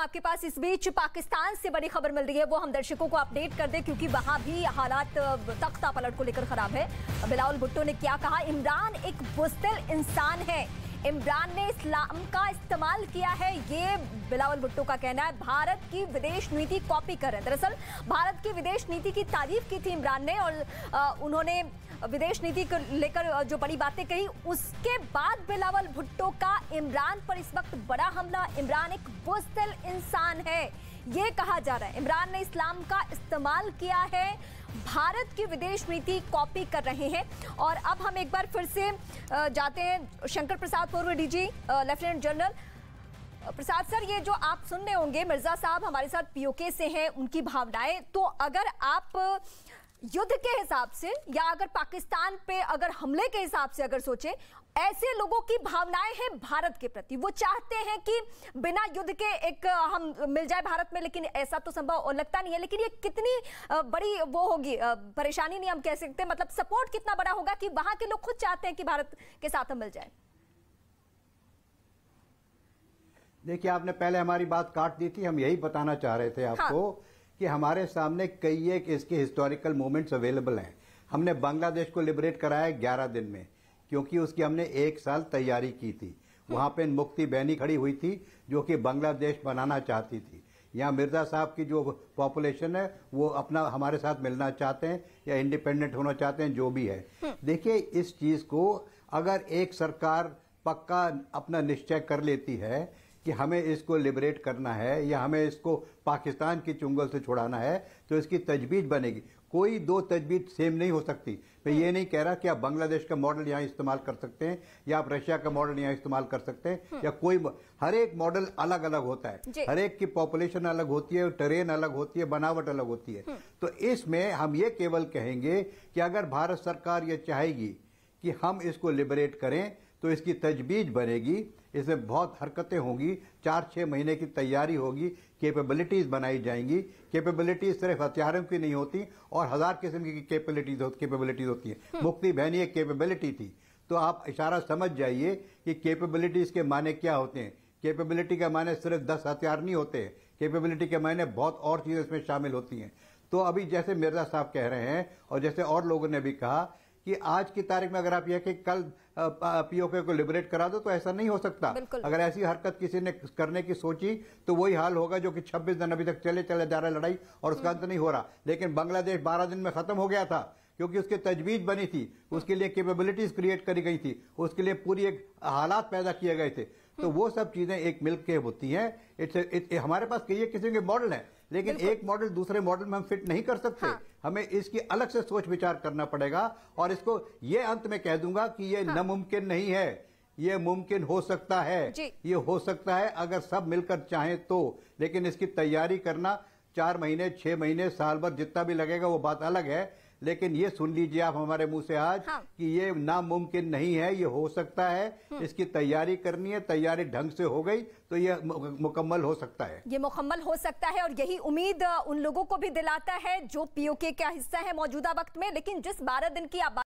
आपके पास। इस बीच पाकिस्तान से बड़ी खबर मिल रही है, वो हम दर्शकों को अपडेट कर दें क्योंकि वहां भी हालात तख्ता पलट को लेकर खराब है। बिलावल भुट्टो ने क्या कहा? इमरान एक बुज़दिल इंसान है, इमरान ने इस्लाम का इस्तेमाल किया है, ये बिलावल भुट्टो का कहना है। भारत की विदेश नीति कॉपी कर रहे हैं। दरअसल भारत की विदेश नीति की तारीफ की थी इमरान ने और उन्होंने विदेश नीति को लेकर जो बड़ी बातें कही, उसके बाद बिलावल भुट्टो का इमरान पर इस वक्त बड़ा हमला। इमरान एक बुज़दिल इंसान है, ये कहा जा रहा है। इमरान ने इस्लाम का इस्तेमाल किया है, भारत की विदेश नीति कॉपी कर रहे हैं। और अब हम एक बार फिर से जाते हैं शंकर प्रसाद, पूर्व डीजी लेफ्टिनेंट जनरल प्रसाद सर, ये जो आप सुन रहे होंगे, मिर्जा साहब हमारे साथ पीओके से हैं, उनकी भावनाएं, तो अगर आप युद्ध के हिसाब से या अगर पाकिस्तान पे अगर हमले के हिसाब से अगर सोचें, ऐसे लोगों की भावनाएं हैं भारत के प्रति, वो चाहते हैं कि बिना युद्ध के एक हम मिल जाए भारत में, लेकिन ऐसा तो संभव लगता नहीं है। लेकिन ये कितनी बड़ी वो होगी परेशानी, नहीं हम कह सकते, मतलब सपोर्ट कितना बड़ा होगा कि वहां के लोग खुद चाहते हैं कि भारत के साथ हम मिल जाए। देखिए, आपने पहले हमारी बात काट दी थी, हम यही बताना चाह रहे थे आपको। हाँ। कि हमारे सामने कई एक इसके हिस्टोरिकल मोमेंट्स अवेलेबल हैं। हमने बांग्लादेश को लिबरेट कराया 11 दिन में, क्योंकि उसकी हमने 1 साल तैयारी की थी। वहां पे मुक्ति बहनी खड़ी हुई थी जो कि बांग्लादेश बनाना चाहती थी। यहाँ मिर्जा साहब की जो पॉपुलेशन है वो अपना हमारे साथ मिलना चाहते हैं या इंडिपेंडेंट होना चाहते हैं, जो भी है। देखिए, इस चीज को अगर एक सरकार पक्का अपना निश्चय कर लेती है कि हमें इसको लिबरेट करना है या हमें इसको पाकिस्तान की चुंगल से छुड़ाना है, तो इसकी तजवीज बनेगी। कोई दो तजवीज सेम नहीं हो सकती। मैं ये नहीं कह रहा कि आप बांग्लादेश का मॉडल यहाँ इस्तेमाल कर सकते हैं या आप रशिया का मॉडल यहाँ इस्तेमाल कर सकते हैं या कोई, हर एक मॉडल अलग अलग होता है, हर एक की पॉपुलेशन अलग होती है, टेरेन अलग होती है, बनावट अलग होती है। तो इसमें हम ये केवल कहेंगे कि अगर भारत सरकार ये चाहेगी कि हम इसको लिबरेट करें तो इसकी तजवीज बनेगी, इसमें बहुत हरकतें होंगी, 4-6 महीने की तैयारी होगी, कैपेबिलिटीज बनाई जाएंगी। कैपेबिलिटीज सिर्फ हथियारों की नहीं होती और 1000 किस्म की कैपेबिलिटीज होती है। मुक्ति बहनी एक कैपेबिलिटी थी। तो आप इशारा समझ जाइए कि कैपेबिलिटीज के माने क्या होते हैं। कैपेबिलिटी के माने सिर्फ 10 हथियार नहीं होते हैं, कैपेबिलिटी के माने बहुत और चीजें इसमें शामिल होती हैं। तो अभी जैसे मिर्जा साहब कह रहे हैं और जैसे और लोगों ने भी कहा कि आज की तारीख में अगर आप यह कि कल पीओके को लिबरेट करा दो, तो ऐसा नहीं हो सकता। अगर ऐसी हरकत किसी ने करने की सोची तो वही हाल होगा जो कि 26 दिन अभी तक चले जा रहा है लड़ाई और उसका अंत नहीं हो रहा। लेकिन बांग्लादेश 12 दिन में खत्म हो गया था क्योंकि उसकी तजवीज बनी थी, उसके लिए कैपेबिलिटीज क्रिएट करी गई थी, उसके लिए पूरी एक हालात पैदा किए गए थे। तो वो सब चीजें एक मिलकर होती हैं। हमारे पास कई किस्म के मॉडल हैं, लेकिन एक मॉडल दूसरे मॉडल में हम फिट नहीं कर सकते। हाँ। हमें इसकी अलग से सोच विचार करना पड़ेगा और इसको ये अंत में कह दूंगा कि ये हाँ। नामुमकिन नहीं है, ये मुमकिन हो सकता है। ये हो सकता है अगर सब मिलकर चाहें तो। लेकिन इसकी तैयारी करना 4 महीने, 6 महीने, साल भर जितना भी लगेगा वो बात अलग है। लेकिन ये सुन लीजिए आप हमारे मुंह से आज हाँ। कि ये नामुमकिन नहीं है, ये हो सकता है। इसकी तैयारी करनी है, तैयारी ढंग से हो गई तो ये मुकम्मल हो सकता है। ये मुकम्मल हो सकता है और यही उम्मीद उन लोगों को भी दिलाता है जो पीओके का हिस्सा है मौजूदा वक्त में। लेकिन जिस 12 दिन की आप